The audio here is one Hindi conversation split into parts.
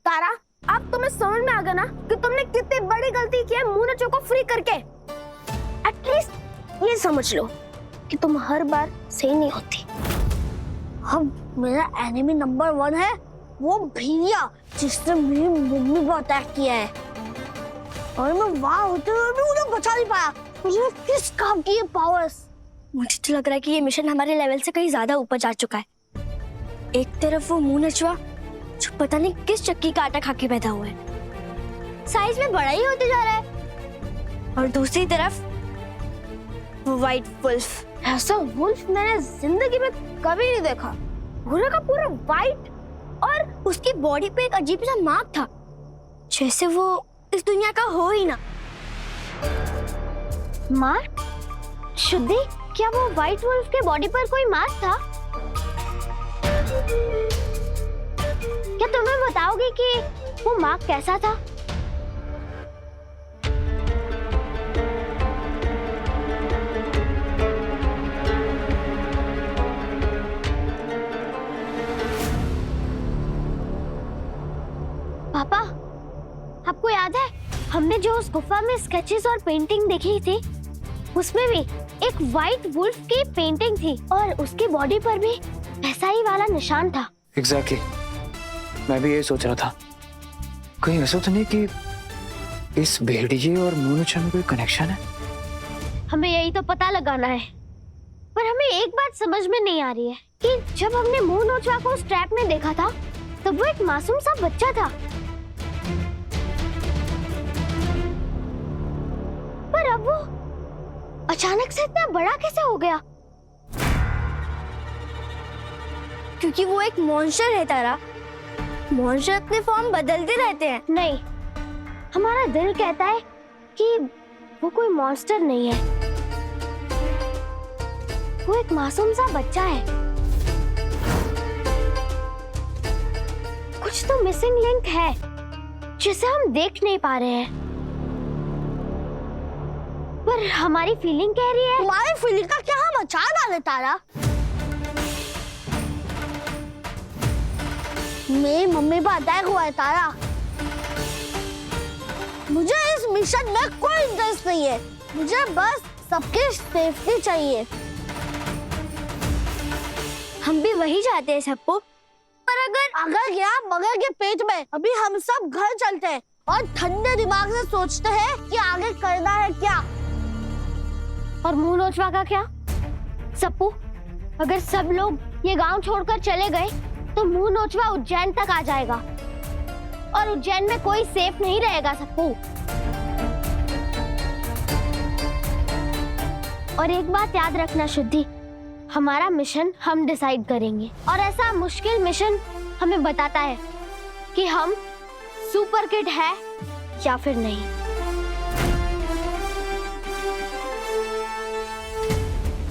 तारा, अब तुम्हें समझ में आ गया ना कि तुमने कितनी बड़ी गलती की है मूनचो को फ्री करके। एटलीस्ट ये समझ लो कि तुम हर बार सही नहीं होती। अब मेरा एनिमी नंबर 1 है वो भेड़िया, जिसने मेरी मम्मी को अटैक किया है, और मैं वहां होते हुए भी उन्हें बचा नहीं पाया। मुझे किस काम की ये पावर्स? मुझे तो लग रहा है कि ये मिशन हमारे लेवल से कहीं ज्यादा ऊपर जा चुका है। एक तरफ वो मूनचवा जो पता नहीं किस चक्की का आटा खा के पैदा हुआ है, साइज में बड़ा ही होते जा रहा है, और दूसरी तरफ वो व्हाइट वुल्फ। ऐसा वुल्फ मैंने जिंदगी में कभी नहीं देखा। पूरा का पूरा व्हाइट, और उसकी बॉडी पे एक अजीब सा मार्क था, जैसे वो इस दुनिया का हो ही ना। मार्क? शुद्धि, क्या वो व्हाइट वुल्फ के बॉडी पर कोई मार्क था? क्या तुम्हें बताओगे कि वो मार्क कैसा था? पापा, आपको याद है हमने जो उस गुफा में स्केचेस और पेंटिंग देखी थी, उसमें भी एक व्हाइट वुल्फ की पेंटिंग थी और उसकी बॉडी पर भी ऐसा ही वाला निशान था। एग्जैक्टली, मैं भी यही सोच रहा था, कहीं ऐसा तो नहीं कि इस भेड़िए और मूनचो में कोई कनेक्शन है? हमें यही तो पता लगाना है, पर हमें एक बात समझ में नहीं आ रही है कि जब हमने मूनचो को उस ट्रैप में देखा था, तब वो एक मासूम सा बच्चा था, पर अब वो अचानक से इतना बड़ा कैसे हो गया? क्योंकि वो एक मॉन्स्टर है तारा। मॉन्स्टर अपने फॉर्म बदलते रहते हैं। नहीं, हमारा दिल कहता है कि वो कोई मॉन्स्टर नहीं है, वो एक मासूम सा बच्चा है। कुछ तो मिसिंग लिंक है जिसे हम देख नहीं पा रहे हैं, पर हमारी फीलिंग कह रही है। तुम्हारी फीलिंग का क्या हम अचार डाले तारा? मेरी मम्मी पर अटैक हुआ है तारा। मुझे इस मिशन में कोई इंटरेस्ट नहीं है, मुझे बस सबकी सेफ्टी चाहिए। हम भी वही चाहते हैं सबको, पर अगर क्या मगर के पेट में, अभी हम सब घर चलते हैं और ठंडे दिमाग से सोचते हैं कि आगे करना है क्या। और मूनचो का क्या? सप्पू, अगर सब लोग ये गांव छोड़कर चले गए तो मूनचो उज्जैन तक आ जाएगा, और उज्जैन में कोई सेफ नहीं रहेगा सप्पू। और एक बात याद रखना शुद्धि, हमारा मिशन हम डिसाइड करेंगे, और ऐसा मुश्किल मिशन हमें बताता है कि हम सुपर किड है या फिर नहीं।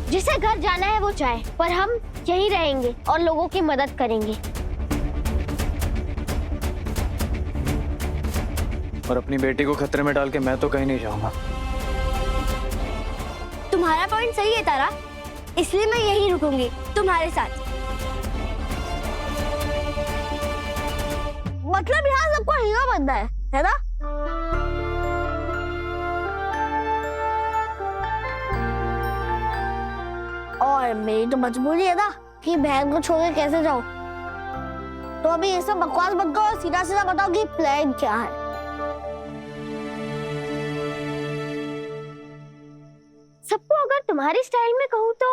जिसे घर जाना है वो जाए, पर हम यहीं रहेंगे और लोगों की मदद करेंगे। और अपनी बेटी को खतरे में डाल के मैं तो कहीं नहीं जाऊंगा। तुम्हारा पॉइंट सही है तारा, इसलिए मैं यहीं रुकूंगी तुम्हारे साथ। मतलब यहाँ सबको हीरो बनना है ना? और मेरी तो मजबूरी है ना कि बहन को छोड़ के कैसे जाऊं। तो अभी ये सब बकवास बंद करो और सीधा सीधा बताओ कि प्लान क्या है। सबको अगर तुम्हारी स्टाइल में कहूँ तो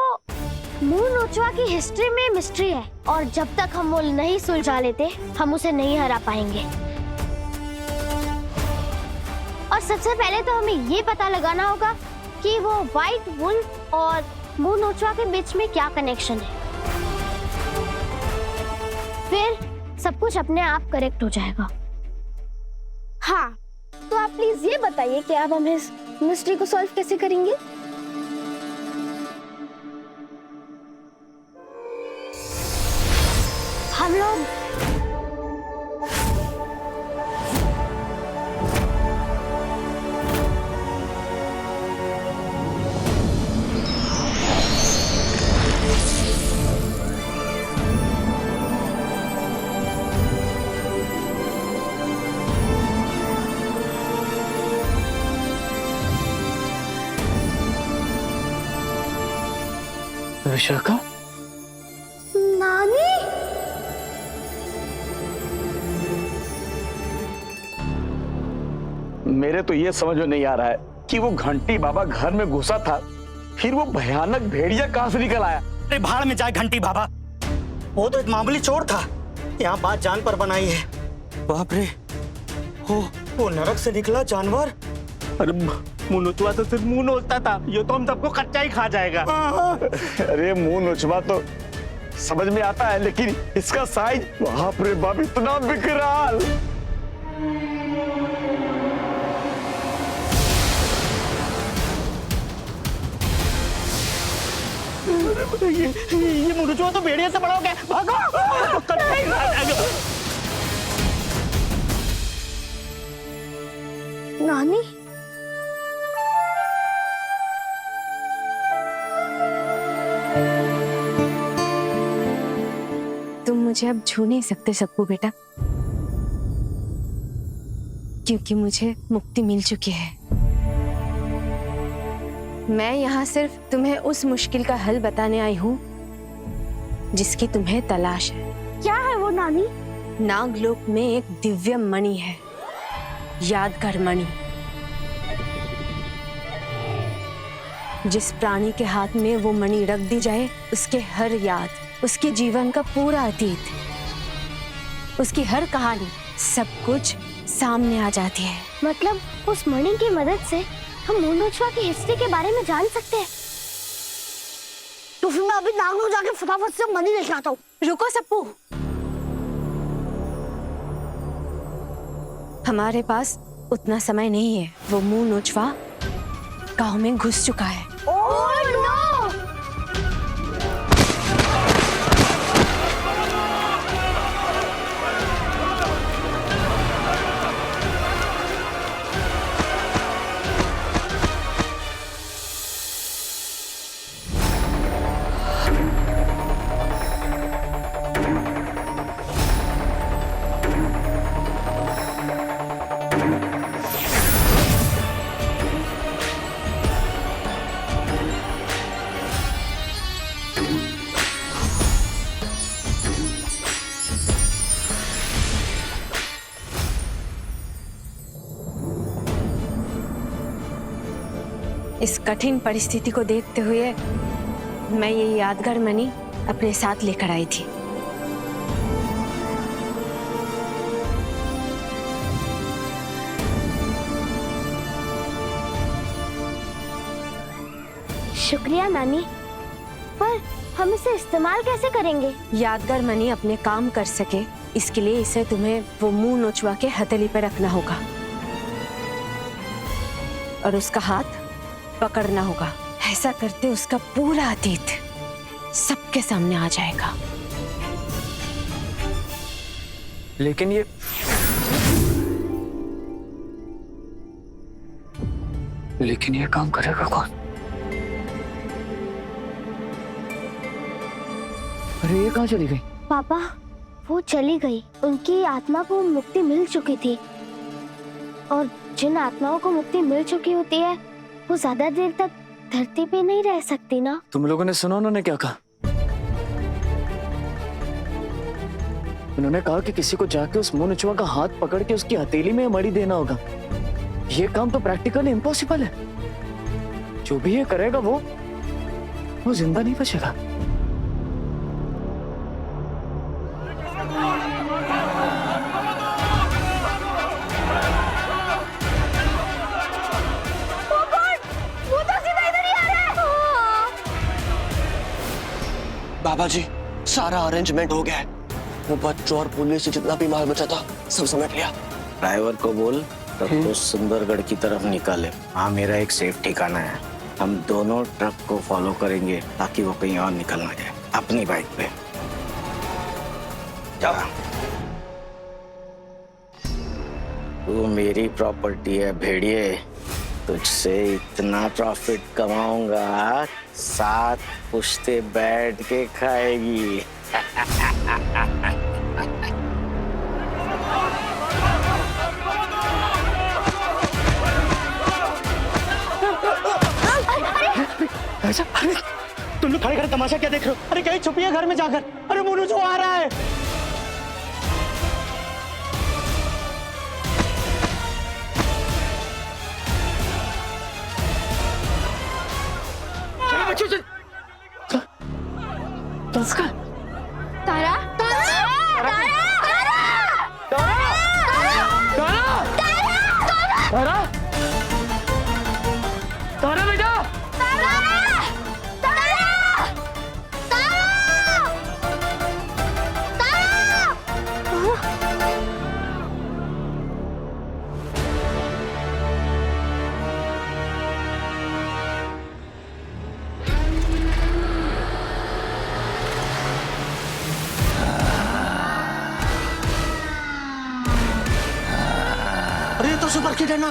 मूनचो की हिस्ट्री में मिस्ट्री है, और जब तक हम वो नहीं सुलझा लेते हम उसे नहीं हरा पाएंगे। और सबसे पहले तो हमें ये पता लगाना होगा कि वो व्हाइट वुल्फ और मूनचो के बीच में क्या कनेक्शन है, फिर सब कुछ अपने आप करेक्ट हो जाएगा। हाँ, तो आप प्लीज ये बताइए कि आप हम इस मिस्ट्री को सॉल्व कैसे करेंगे? हम लोग विशाखा, नानी, मेरे तो ये समझ में नहीं आ रहा है कि वो घंटी बाबा घर में घुसा था, फिर वो भयानक भेड़िया कहां से निकल आया। अरे भाड़ में जाए घंटी बाबा, वो तो एक मामूली चोर था, यहाँ बात जान पर बनाई है। बाप रे, वो नरक से निकला जानवर। अरे मुंह नोचवा तो सिर्फ मुंह नोचता था, ये तो हम सबको कच्चा ही खा जाएगा। अरे मुंह नोचवा तो समझ में आता है, लेकिन इसका साइज, बाप रे बाप, इतना विकराल। ये मुर्चुआ तो भेड़िया से बड़ा हो गया, भागो, कच्चा ही खा जाएगा। नानी, तुम मुझे अब छू नहीं सकते सक्कू बेटा, क्योंकि मुझे मुक्ति मिल चुकी है। मैं यहाँ सिर्फ तुम्हें उस मुश्किल का हल बताने आई हूँ जिसकी तुम्हें तलाश है। क्या है वो नानी? नागलोक में एक दिव्य मणि है, यादगार मणि। जिस प्राणी के हाथ में वो मणि रख दी जाए, उसके हर याद, उसके जीवन का पूरा अतीत, उसकी हर कहानी, सब कुछ सामने आ जाती है। मतलब उस मणि की मदद से हम मोनोचवा की हिस्ट्री के बारे में जान सकते हैं। तो फिर मैं अभी नागलोक जाके फटाफट से मणि लेके आता हूँ। रुको सप्पू, हमारे पास उतना समय नहीं है। वो मुंह नोचवा गांव में घुस चुका है। Oh no! इस कठिन परिस्थिति को देखते हुए मैं ये यादगार मणि अपने साथ लेकर आई थी। शुक्रिया नानी, पर हम इसे इस्तेमाल कैसे करेंगे? यादगार मणि अपने काम कर सके, इसके लिए इसे तुम्हें वो मुंह नोचवा के हथेली पर रखना होगा और उसका हाथ पकड़ना होगा। ऐसा करते उसका पूरा अतीत सबके सामने आ जाएगा। लेकिन ये काम करेगा कौन? अरे ये कहाँ चली गई? पापा, वो चली गई। उनकी आत्मा को मुक्ति मिल चुकी थी, और जिन आत्माओं को मुक्ति मिल चुकी होती है वो ज्यादा देर तक धरती पे नहीं रह सकती ना। तुम लोगों ने सुना उन्होंने क्या कहा? उन्होंने कहा कि किसी को जाके उस मुंह नचुआ का हाथ पकड़ के उसकी हथेली में मणि देना होगा। ये काम तो प्रैक्टिकली इम्पॉसिबल है। जो भी ये करेगा वो जिंदा नहीं बचेगा। बाबा जी, सारा अरेंजमेंट हो गया है। वो बच्चों और पुलिस से जितना भी माल बचा था सब समेट लिया। ड्राइवर को बोल तब तो सुंदरगढ़ की तरफ निकाले। हाँ, मेरा एक सेफ ठिकाना है। हम दोनों ट्रक को फॉलो करेंगे ताकि वो कहीं और निकल ना जाए अपनी बाइक पे। जा। तू मेरी प्रॉपर्टी है भेड़िए, तुझसे इतना प्रॉफिट कमाऊंगा 7 पुश्ते बैठ के खाएगी। ऐसा? अरे तो तुम लोग खड़े खड़े तमाशा क्या देख रहे हो? अरे कहीं छुपिए घर में जाकर। अरे मोनू जो आ रहा है। चलो बच्चों चल। तारा तारा तारा तारा तारा बेटा अरे ये तो सुपर किड है ना?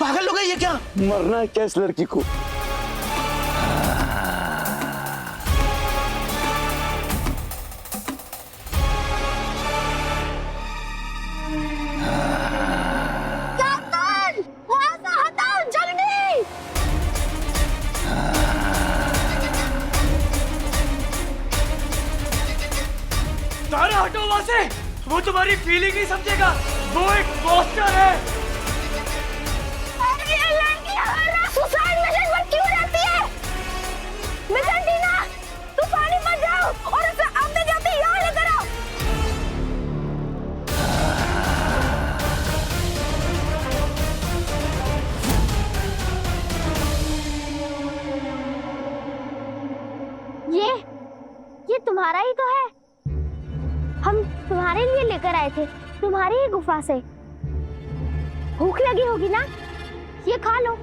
पागल हो गई ये क्या? मरना है क्या इस लड़की को? तारा हटो वहां से। वो तुम्हारी फीलिंग नहीं समझेगा। वो एक पोस्टर है। सुसाइड मिशन पर क्यों रहती है? मिशन टीना, तू पानी मत जाओ और उसे आते जाते यहाँ लेकर आओ। ये तुम्हारा ही तो है। हम तुम्हारे लिए लेकर आए थे, तुम्हारी ही गुफा से। भूख लगी होगी ना, ये खा लो।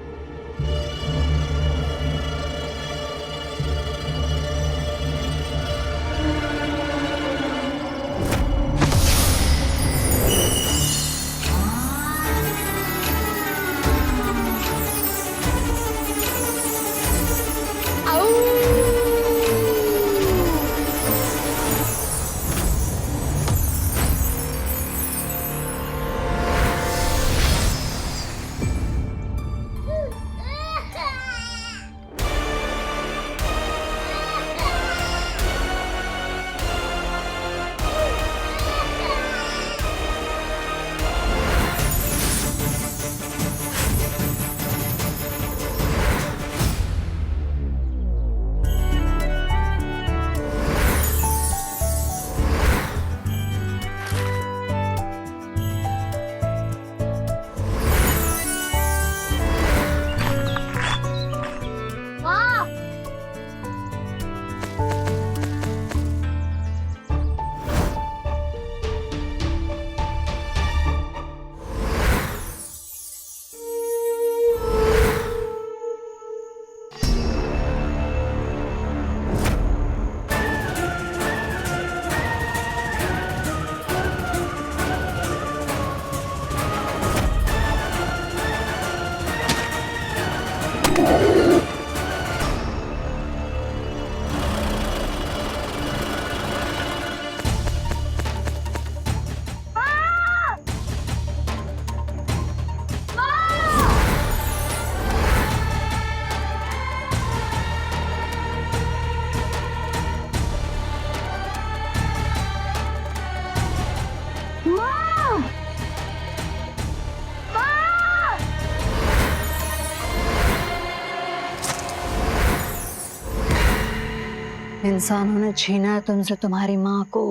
इंसानों ने छीना है तुमसे तुम्हारी माँ को,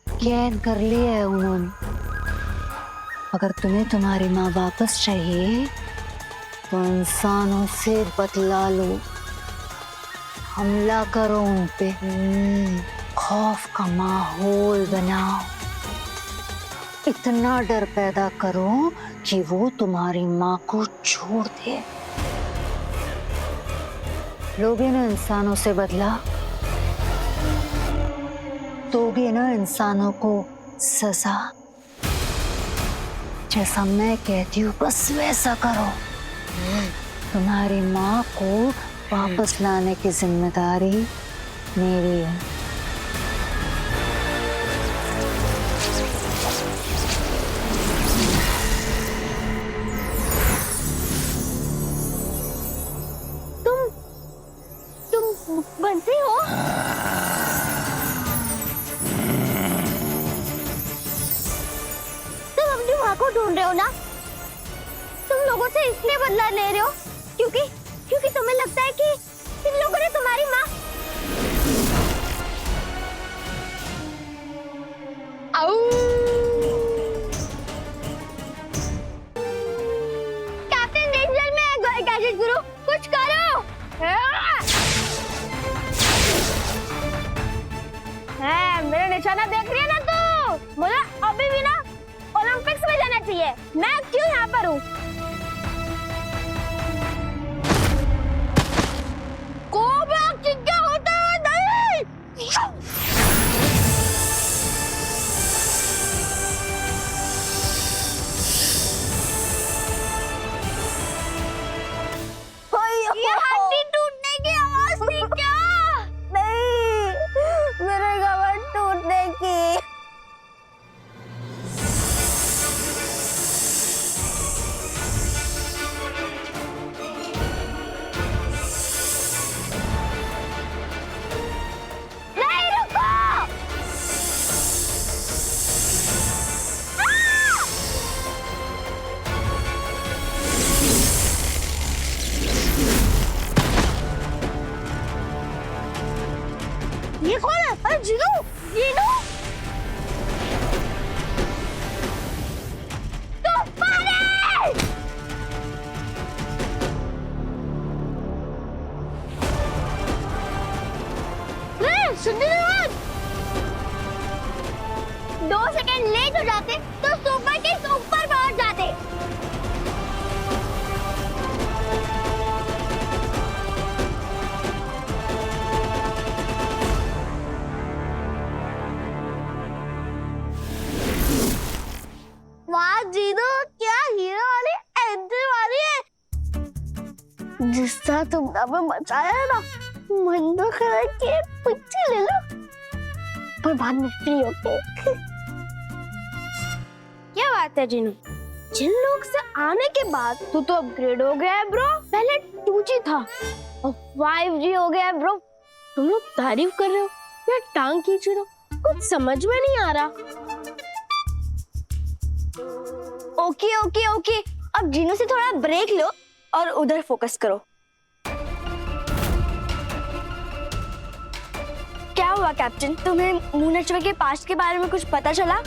कैद कर लिया है उन्होंने। अगर तुम्हें तुम्हारी माँ वापस चाहिए तो इंसानों से बदला लो, हमला करो उन पे, खौफ का माहौल बनाओ, इतना डर पैदा करो कि वो तुम्हारी माँ को छोड़ दे। लोगे ना इंसानों से बदला, दोगे ना इंसानों को सजा। जैसा मैं कहती हूँ बस वैसा करो। तुम्हारी माँ को वापस लाने की जिम्मेदारी मेरी है। तुम को ढूंढ रहे हो ना? तुम लोगों से इसलिए बदला ले रहे हो क्योंकि तुम्हें लगता है कि इन लोगों ने तुम्हारी माँ कैप्टन डेंजर में गैजेट गुरु, कुछ करो। मेरा निशाना देख रही है ना तू? मुझे अभी भी ना ओलंपिक्स में जाना चाहिए। मैं क्यों यहाँ पर हूँ? क्या होता है? नहीं। ये हड्डी टूटने की आवाज थी क्या? नहीं, मेरे कमर टूटने की। नहीं, रुको। ये कौन है? अरे जीनू, जीनू, सुंदर, 2 सेकंड लेट हो जाते तो सुपर किंग्स ऊपर पहुंच जाते। वाह जीनू, क्या हीरो वाली एंट्री मारी है। जिस तरह तुमने हमें बचाया ना, मन तो कर रहा है कि एक पिक्चर ले लो, पर बाद में फ्री होके। क्या बात है जीनू? जिन लोग से आने के बाद तू तो अपग्रेड हो गया है ब्रो। पहले 2G था और 5G हो गया है ब्रो। तुम लोग तारीफ कर रहे हो या टांग खींच रहे हो? कुछ समझ में नहीं आ रहा। ओके ओके ओके, अब जीनू से थोड़ा ब्रेक लो और उधर फोकस करो। क्या हुआ कैप्टन? तुम्हें मूनचवा के पास्ट के बारे में कुछ पता चला?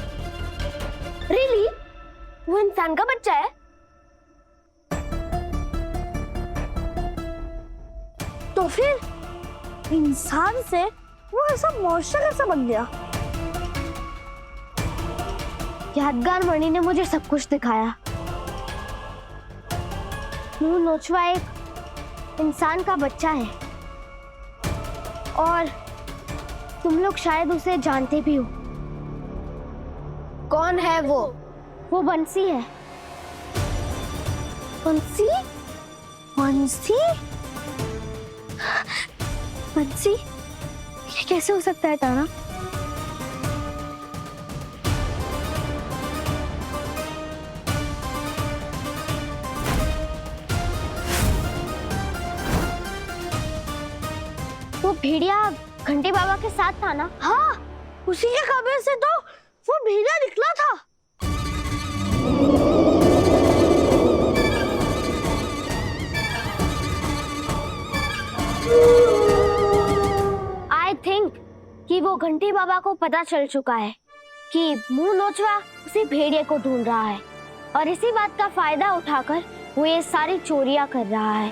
रियली? वो इंसान का बच्चा है? तो फिर इंसान से वो ऐसा मॉन्स्टर कैसे बन गया? यादगार मणि ने मुझे सब कुछ दिखाया। मूनचवा एक इंसान का बच्चा है और तुम लोग शायद उसे जानते भी हो। कौन है वो? वो बंसी है। बंसी? बंसी? बंसी? ये कैसे हो सकता है ताना? वो भेड़िया घंटी बाबा के साथ था ना? हाँ, उसी के कब्र से तो वो भेड़िया निकला था। I think कि वो घंटी बाबा को पता चल चुका है कि मूनचवा उसी भेड़िए को ढूंढ रहा है और इसी बात का फायदा उठाकर वो ये सारी चोरियां कर रहा है।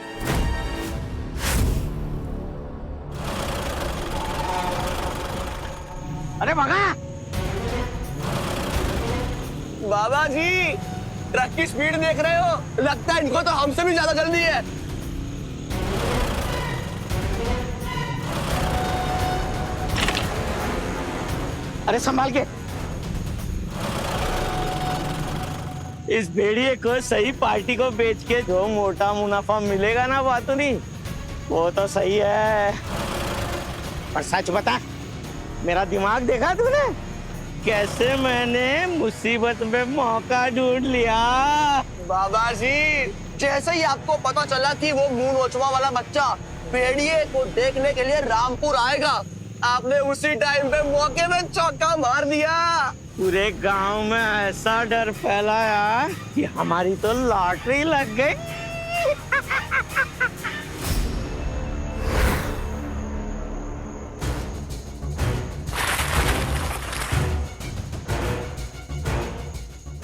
अरे भगा! बाबा जी, ट्रक की स्पीड देख रहे हो? लगता है इनको तो हमसे भी ज्यादा जल्दी है। अरे संभाल के। इस भेड़िए को सही पार्टी को बेच के जो मोटा मुनाफा मिलेगा ना बातों नहीं, वो तो सही है। पर सच बता, मेरा दिमाग देखा तूने? कैसे मैंने मुसीबत में मौका ढूंढ लिया। बाबा जी, जैसे ही आपको पता चला कि वो मूनचवा वाला बच्चा भेड़िए को देखने के लिए रामपुर आएगा, आपने उसी टाइम पे मौके में चौका मार दिया। पूरे गांव में ऐसा डर फैलाया कि हमारी तो लॉटरी लग गई।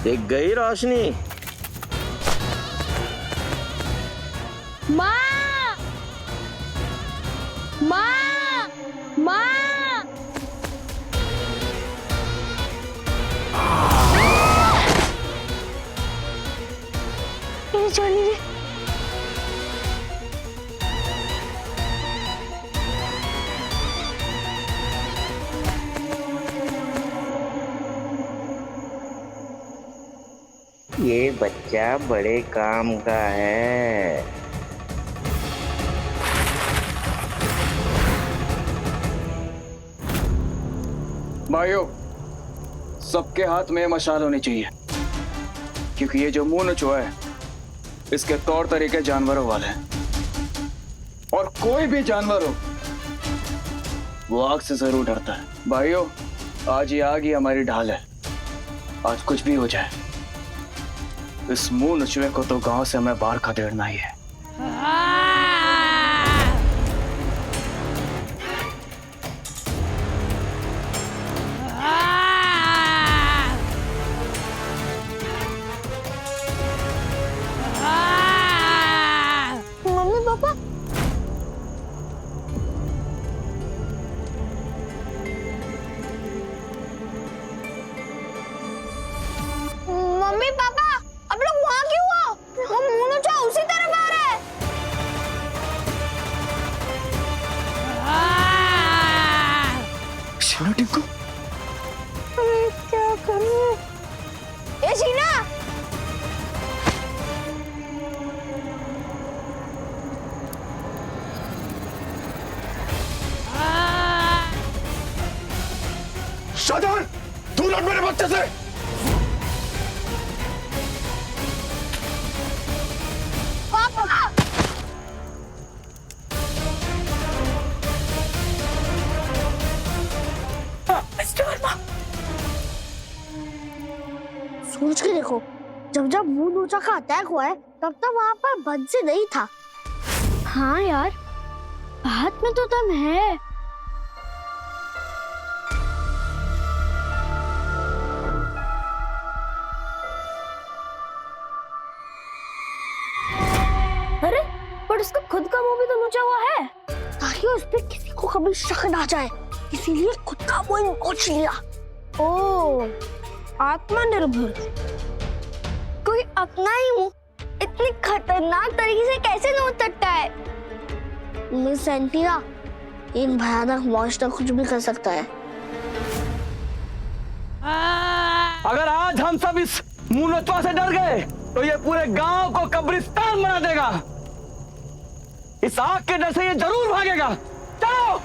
दिख गई रोशनी। माँ माँ माँ ये छोड़ लीजिए। ये बच्चा बड़े काम का है। भाइयों, सबके हाथ में मशाल होनी चाहिए, क्योंकि ये जो मुंह नचुआ है इसके तौर तरीके जानवरों वाले हैं, और कोई भी जानवर हो वो आग से जरूर डरता है। भाइयों, आज ये आग ही हमारी ढाल है। आज कुछ भी हो जाए, इस मुंह नचुए को तो गांव से हमें बाहर खदेड़ना ही है। मम्मी पापा, मम्मी पापा, अब लोग वहाँ क्यों हो? वो मुंह नोचा उसी तरफ आ रहा है। शीना, टिंकू, क्या करूँ? ए शीना, शाहजहान, दूर हट मेरे बच्चे से। पापा, सोच के देखो, जब जब मुंह नोचा का अटैक हुआ है तब तक वहाँ पर बंसी नहीं था। हाँ यार, बात में तो दम है। अरे, पर उसका खुद का मुंह भी तो नोचा हुआ है। ताकि उस पे किसी को कभी शक ना जाए, इसीलिए खुद का मुंह नोच लिया। ओ, आत्मनिर्भर। कोई अपना ही मुंह इतनी खतरनाक तरीके से कैसे नोच सकता है? मिस एंटिया, एक भयानक मॉन्स्टर कुछ भी कर सकता है। अगर आज हम सब इस मुंह नचुआ से डर गए तो ये पूरे गांव को कब्रिस्तान बना देगा। इस आग के डर से ये जरूर भागेगा। चलो।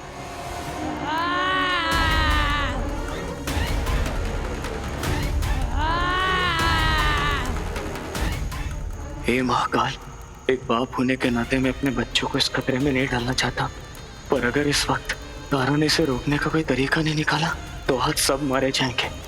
हे महाकाल, एक बाप होने के नाते मैं अपने बच्चों को इस खतरे में नहीं डालना चाहता, पर अगर इस वक्त तारों ने इसे रोकने का कोई तरीका नहीं निकाला तो आज सब मारे जाएंगे।